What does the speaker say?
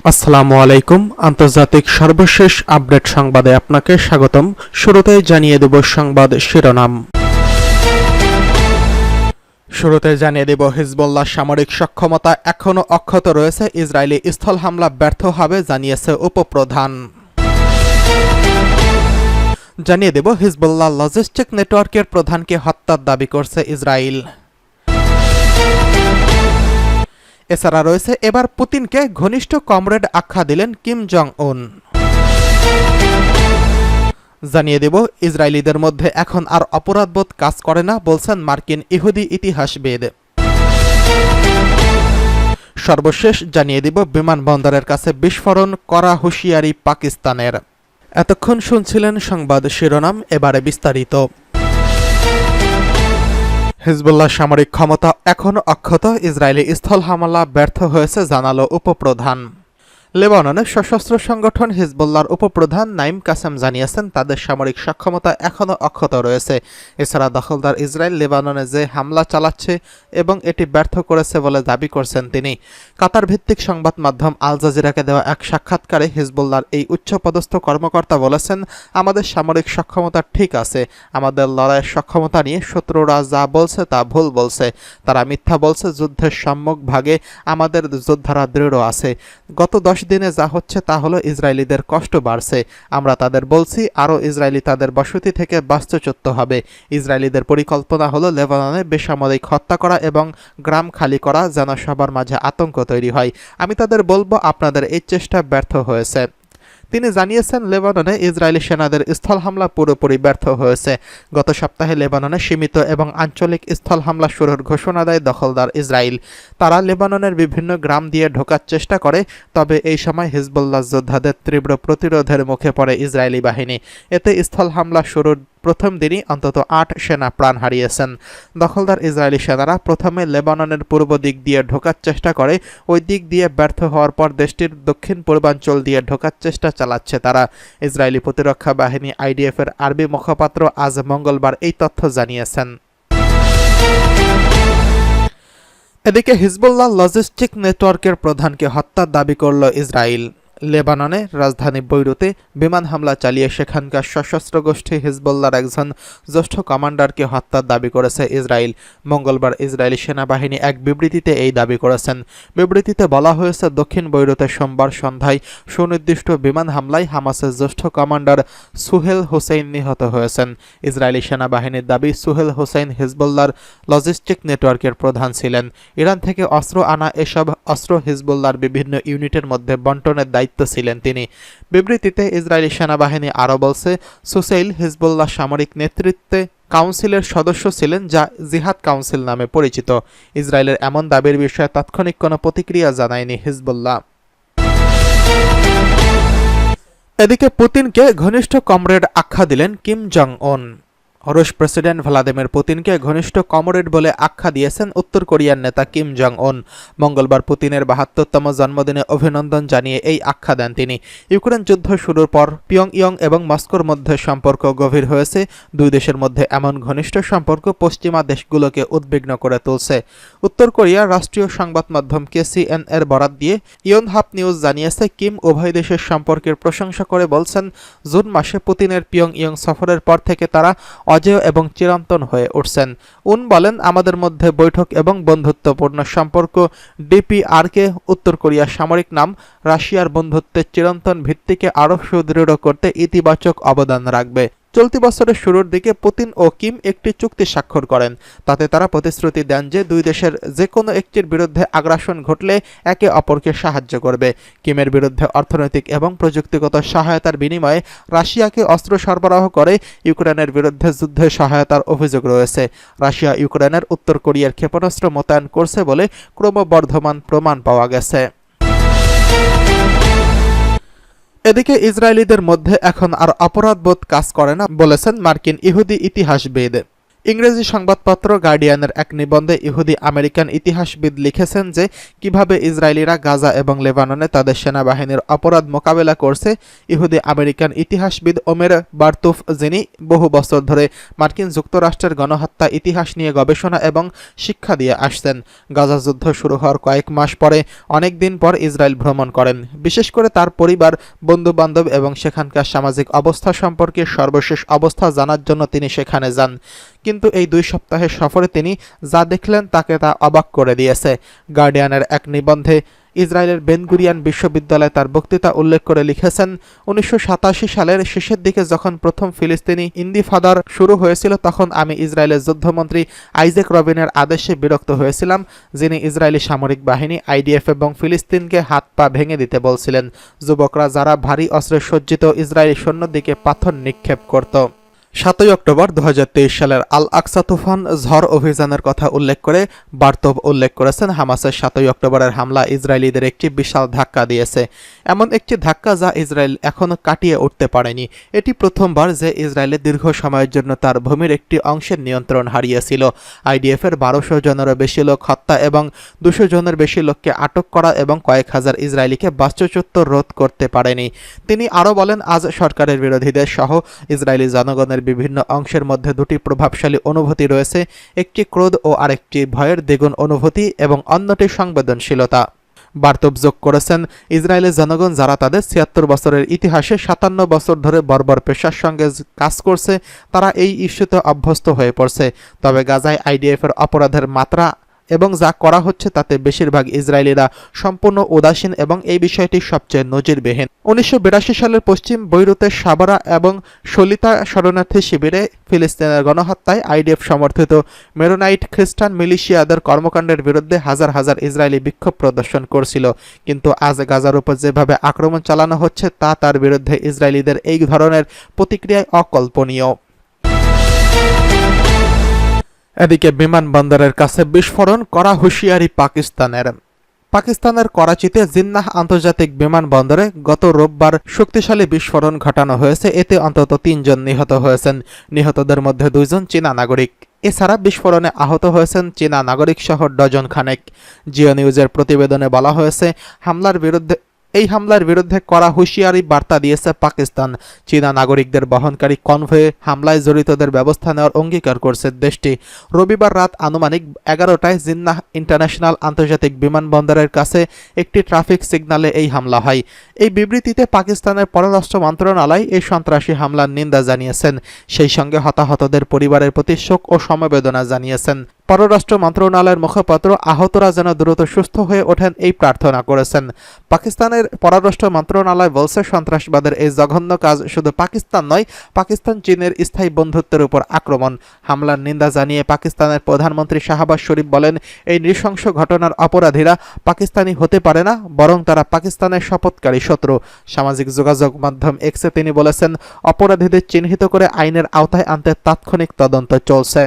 আসসালামু আলাইকুম। আন্তর্জাতিক সর্বশেষ আপডেট সংবাদে আপনাকে স্বাগতম। শুরুতেই জানিয়ে দেব সংবাদ শিরোনাম। হিজবুল্লাহ সামরিক সক্ষমতা এখনও অক্ষত রয়েছে, ইসরায়েলি স্থল হামলা ব্যর্থ হবে জানিয়েছে উপপ্রধান। জানিয়ে দেব হিজবুল্লাহ লজিস্টিক নেটওয়ার্কের প্রধানকে হত্যার দাবি করছে ইসরায়েল। এছাড়া রয়েছে এবার পুতিনকে ঘনিষ্ঠ কমরেড আখ্যা দিলেন কিম জং উন। জানিয়ে দেব ইসরায়েলিদের মধ্যে এখন আর অপরাধবোধ কাজ করে না বলছেন মার্কিন ইহুদি ইতিহাসবিদ। সর্বশেষ জানিয়ে দেব বিমানবন্দরের কাছে বিস্ফোরণ, করা হুঁশিয়ারি পাকিস্তানের। এতক্ষণ শুনছিলেন সংবাদ শিরোনাম, এবারে বিস্তারিত। হিজবুল্লাহ সামরিক ক্ষমতা এখনও অক্ষত, ইসরায়েলি স্থল হামলা ব্যর্থ হয়েছে জানালো উপপ্রধান। লেবাননের সশস্ত্র সংগঠন হিজবুল্লাহর উপপ্রধান নাইম কাসেম জানিয়েছেন তাদের সামরিক সক্ষমতা এখনও অক্ষত রয়েছে। এছাড়া দখলদার ইসরায়েল লেবাননে যে হামলা চালাচ্ছে এবং এটি ব্যর্থ করেছে বলে দাবি করছেন তিনি। কাতার ভিত্তিক সংবাদ মাধ্যম আল জাজিরাকে দেওয়া এক সাক্ষাৎকারে হিজবুল্লাহর এই উচ্চপদস্থ কর্মকর্তা বলেছেন, আমাদের সামরিক সক্ষমতা ঠিক আছে, আমাদের লড়াইয়ের সক্ষমতা নিয়ে শত্রুরা যা বলছে তা ভুল বলছে, তারা মিথ্যা বলছে। যুদ্ধের সম্মুখ ভাগে আমাদের যোদ্ধারা দৃঢ় আছে। গত 10 দিনে যা হচ্ছে তা হলো ইসরায়েলিদের কষ্ট বাড়ছে। আমরা তাদের বলছি আরও ইসরায়েলি তাদের বসতি থেকে বাস্তুচ্যুত হবে। ইসরায়েলিদের পরিকল্পনা হলো লেবাননে বেসামরিক হত্যা করা এবং গ্রাম খালি করা, যেন সবার মাঝে আতঙ্ক তৈরি হয়। আমি তাদের বলবো আপনাদের এই চেষ্টা ব্যর্থ হয়েছে। তিনি জানিয়েছেন লেবাননে ইসরায়েলি সেনাদের স্থল হামলা পুরোপুরি ব্যর্থ হয়েছে। গত সপ্তাহে লেবাননে সীমিত এবং আঞ্চলিক স্থল হামলা শুরুর ঘোষণা দেয় দখলদার ইসরায়েল। তারা লেবাননের বিভিন্ন গ্রাম দিয়ে ঢোকার চেষ্টা করে, তবে এই সময় হিজবুল্লাহ যোদ্ধাদের তীব্র প্রতিরোধের মুখে পড়ে ইসরায়েলি বাহিনী। এতে স্থল হামলা শুরুর প্রথম দিনই অন্তত 8 সেনা প্রাণ হারিয়েছেন। দখলদার ইসরায়েলি সেনারা প্রথমে লেবাননের পূর্ব দিক দিয়ে ঢোকার চেষ্টা করে, ওই দিক দিয়ে ব্যর্থ হওয়ার পর দেশটির দক্ষিণ পূর্বাঞ্চল দিয়ে ঢোকার চেষ্টা চালাচ্ছে তারা। ইসরায়েলি প্রতিরক্ষা বাহিনী IDF এর আরবি মুখপাত্র আজ মঙ্গলবার এই তথ্য জানিয়েছেন। এদিকে হিজবুল্লাহ লজিস্টিক নেটওয়ার্কের প্রধানকে হত্যার দাবি করল ইসরায়েল। লেবাননে রাজধানী বৈরুতে বিমান হামলা চালিয়ে সেখানকার সশস্ত্র গোষ্ঠী হিজবুল্লাহর একজন জ্যেষ্ঠ কমান্ডারকে হত্যার দাবি করেছে ইসরায়েল। মঙ্গলবার ইসরায়েলি সেনাবাহিনী এক বিবৃতিতে এই দাবি করেছেন। বিবৃতিতে বলা হয়েছে, দক্ষিণ বৈরুতে সোমবার সন্ধ্যায় সুনির্দিষ্ট বিমান হামলায় হামাসের জ্যেষ্ঠ কমান্ডার সুহেল হোসেইন নিহত হয়েছেন। ইসরায়েলি সেনাবাহিনীর দাবি, সুহেল হোসেইন হিজবুল্লাহর লজিস্টিক নেটওয়ার্কের প্রধান ছিলেন। ইরান থেকে অস্ত্র আনা এসব অস্ত্র হিজবুল্লাহর বিভিন্ন ইউনিটের মধ্যে বন্টনের দায়িত্ব ছিলেন তিনি। বিবৃতিতে ইসরায়েলি সেনাবাহিনী আরও বলছে, সুসেইল হিজবুল্লাহ সামরিক নেতৃত্বে কাউন্সিলের সদস্য ছিলেন, যা জিহাদ কাউন্সিল নামে পরিচিত। ইসরায়েলের এমন দাবির বিষয়ে তাৎক্ষণিক কোনো প্রতিক্রিয়া জানায়নি হিজবুল্লাহ। এদিকে পুতিনকে ঘনিষ্ঠ কমরেড আখ্যা দিলেন কিম জং উন। রুশ প্রেসিডেন্ট ভ্লাদিমির পুতিনকে ঘনিষ্ঠ কমরেড বলে আখ্যা দিয়েছেন উত্তর কোরিয়ার নেতা কিম জং উন। মঙ্গলবার পুতিনের 72তম জন্মদিনে অভিনন্দন জানিয়ে এই আখ্যা দেন তিনি। ইউক্রেন যুদ্ধ শুরুর পর পিয়ংইয়ং এবং মস্কোর মধ্যে সম্পর্ক গভীর হয়েছে। দুই দেশের মধ্যে এমন ঘনিষ্ঠ সম্পর্ক পশ্চিমা দেশগুলোকে উদ্বিগ্ন করে তুলছে। উত্তর কোরিয়ার রাষ্ট্রীয় সংবাদ মাধ্যম KCN এর বরাত দিয়ে ইয়নহাপ নিউজ জানিয়েছে, কিম উভয় দেশের সম্পর্কের প্রশংসা করে বলছেন, জুন মাসে পুতিনের পিয়ংইয়ং সফরের পর থেকে তারা অজেয় এবং চিরন্তন হয়ে উঠছেন। উন বলেন, আমাদের মধ্যে বৈঠক এবং বন্ধুত্বপূর্ণ সম্পর্ক DPRকে উত্তর কোরিয়ার সামরিক নাম রাশিয়ার বন্ধুত্বের চিরন্তন ভিত্তিকে আরও সুদৃঢ় করতে ইতিবাচক অবদান রাখবে। চলতি বছরের শুরুর দিকে পুতিন ও কিম একটি চুক্তি স্বাক্ষর করেন। তাতে তারা প্রতিশ্রুতি দেন যে দুই দেশের যে কোনো একটির বিরুদ্ধে আগ্রাসন ঘটলে একে অপরকে সাহায্য করবে। কিমের বিরুদ্ধে অর্থনৈতিক এবং প্রযুক্তিগত সহায়তার বিনিময়ে রাশিয়াকে অস্ত্র সরবরাহ করে ইউক্রেনের বিরুদ্ধে যুদ্ধে সহায়তার অভিযোগ রয়েছে। রাশিয়া ইউক্রেনের উত্তর কোরিয়ার ক্ষেপণাস্ত্র মোতায়েন করছে বলে ক্রমবর্ধমান প্রমাণ পাওয়া গেছে। এদিকে ইসরায়েলিদের মধ্যে এখন আর অপরাধবোধ কাজ করে না বলেছেন মার্কিন ইহুদি ইতিহাসবিদ। ইংরেজি সংবাদপত্র গার্ডিয়ানের এক নিবন্ধে ইহুদি আমেরিকান ইতিহাসবিদ লিখেছেন যে কিভাবে ইসরায়েলিরা গাজা এবং লেবাননে তাদের সেনাবাহিনীর অপরাধ মোকাবেলা করছে। ইহুদি আমেরিকান ইতিহাসবিদ ওমের বার্তুফ, যিনি বহু বছর ধরে মার্কিন যুক্তরাষ্ট্রের গণহত্যা ইতিহাস নিয়ে গবেষণা এবং শিক্ষা দিয়ে আসছেন, গাজা যুদ্ধ শুরু হওয়ার কয়েক মাস পরে অনেক দিন পর ইসরায়েল ভ্রমণ করেন। বিশেষ করে তার পরিবার, বন্ধুবান্ধব এবং সেখানকার সামাজিক অবস্থা সম্পর্কে সর্বশেষ অবস্থা জানার জন্য তিনি সেখানে যান। কিন্তু এই 2 সপ্তাহের সফরে তিনি যা দেখলেন তাকে তা অবাক করে দিয়েছে। গার্ডিয়ানের এক নিবন্ধে ইসরায়েলের বেন-গুরিয়ন বিশ্ববিদ্যালয়ে তার বক্তৃতা উল্লেখ করে লিখেছেন, 1987 সালের শেষের দিকে যখন প্রথম ফিলিস্তিনি ইন্তিফাদার শুরু হয়েছিল তখন আমি ইসরায়েলের যুদ্ধমন্ত্রী আইজ্যাক রবিনের আদেশে বিরক্ত হয়েছিলাম, যিনি ইসরায়েলি সামরিক বাহিনী আইডিএফ এবং ফিলিস্তিনকে হাত পা ভেঙে দিতে বলছিলেন। যুবকরা যারা ভারী অস্ত্রে সজ্জিত ইসরায়েলি সৈন্যের দিকে পাথর নিক্ষেপ করত। 7 অক্টোবর 2023 সালের আল আকসা তুফান ঝড় অভিযানের কথা উল্লেখ করে বার্তব উল্লেখ করেছেন, হামাসের 7 অক্টোবরের হামলা ইসরায়েলিদের একটি বিশাল ধাক্কা দিয়েছে, এমন একটি ধাক্কা যা ইসরায়েল এখনও কাটিয়ে উঠতে পারেনি। এটি প্রথমবার যে ইসরায়েলের দীর্ঘ সময়ের জন্য তার ভূমির একটি অংশের নিয়ন্ত্রণ হারিয়েছিল। আইডিএফের 1200 জনেরও বেশি লোক হত্যা এবং 200 জনের বেশি লোককে আটক করা এবং কয়েক হাজার ইসরায়েলিকে বাস্তুচ্যুত রোধ করতে পারেনি। তিনি আরও বলেন, আজ সরকারের বিরোধীদের সহ ইসরায়েলি জনগণের বিভিন্ন অংশের মধ্যে দুটি প্রভাবশালী অনুভূতি রয়েছে, একটি ক্রোধ ও আরেকটি ভয়ের দ্বিগুণ অনুভূতি এবং অন্যটি সংবেদনশীলতা। বার্তব যোগ করেছেন, ইসরায়েলের জনগণ যারা তাদের 76 বছরের ইতিহাসে 57 বছর ধরে বর্বর পেশার সঙ্গে কাজ করছে তারা এই ইস্যুতে অভ্যস্ত হয়ে পড়ছে। তবে গাজায় আইডিএফের অপরাধের মাত্রা এবং যা করা হচ্ছে তাতে বেশিরভাগ ইসরায়েলিরা সম্পূর্ণ উদাসীন এবং এই বিষয়টি সবচেয়ে নজিরবিহীন। 1982 সালের পশ্চিম বৈরুতের সাবারা এবং সলিতা শরণার্থী শিবিরে ফিলিস্তিনের গণহত্যায় আইডিএফ সমর্থিত মেরোনাইট খ্রিস্টান মিলিশিয়াদের কর্মকাণ্ডের বিরুদ্ধে হাজার হাজার ইসরায়েলি বিক্ষোভ প্রদর্শন করছিল। কিন্তু আজ গাজার উপর যেভাবে আক্রমণ চালানো হচ্ছে তা তার বিরুদ্ধে ইসরায়েলিদের এই ধরনের প্রতিক্রিয়ায় অকল্পনীয়। এদিকে বিমানবন্দরের কাছে বিস্ফোরণ, করা হুঁশিয়ারি পাকিস্তানের করাচিতে জিন্নাহ আন্তর্জাতিক বিমানবন্দরে গত রোববার শক্তিশালী বিস্ফোরণ ঘটানো হয়েছে। এতে অন্তত 3 জন নিহত হয়েছেন। নিহতদের মধ্যে 2 জন চীনা নাগরিক। এছাড়া বিস্ফোরণে আহত হয়েছেন চীনা নাগরিক সহ ডজন খানেক। জিও নিউজের প্রতিবেদনে বলা হয়েছে, এই হামলার বিরুদ্ধে কড়া হুঁশিয়ারি বার্তা দিয়েছে পাকিস্তান। চীনা নাগরিকদের বহনকারী কনভয়ে হামলায় জড়িতদের ব্যবস্থা নেওয়ার অঙ্গীকার করছে দেশটি। রবিবার রাত আনুমানিক 11টায় জিন্নাহ ইন্টারন্যাশনাল আন্তর্জাতিক বিমানবন্দরের কাছে একটি ট্রাফিক সিগন্যালে এই হামলা হয়। এই বিবৃতিতে পাকিস্তানের পররাষ্ট্র মন্ত্রণালয় এই সন্ত্রাসী হামলার নিন্দা জানিয়েছেন, সেই সঙ্গে হতাহতদের পরিবারের প্রতি শোক ও সমবেদনা জানিয়েছেন। পররাষ্ট্র মন্ত্রণালয়ের মুখপাত্র আহতরা যেন দ্রুত সুস্থ হয়ে ওঠেন এই প্রার্থনা করেছেন। পাকিস্তানের পররাষ্ট্র মন্ত্রণালয় বলছে, সন্ত্রাসবাদের এই জঘন্য কাজ শুধু পাকিস্তান নয়, পাকিস্তান চীনের স্থায়ী বন্ধুত্বের উপর আক্রমণ। হামলার নিন্দা জানিয়ে পাকিস্তানের প্রধানমন্ত্রী শাহবাজ শরীফ বলেন, এই নৃশংস ঘটনার অপরাধীরা পাকিস্তানি হতে পারে না, বরং তারা পাকিস্তানের শপথকারী শত্রু। সামাজিক যোগাযোগ মাধ্যম এক্সে তিনি বলেছেন, অপরাধীদের চিহ্নিত করে আইনের আওতায় আনতে তাৎক্ষণিক তদন্ত চলছে।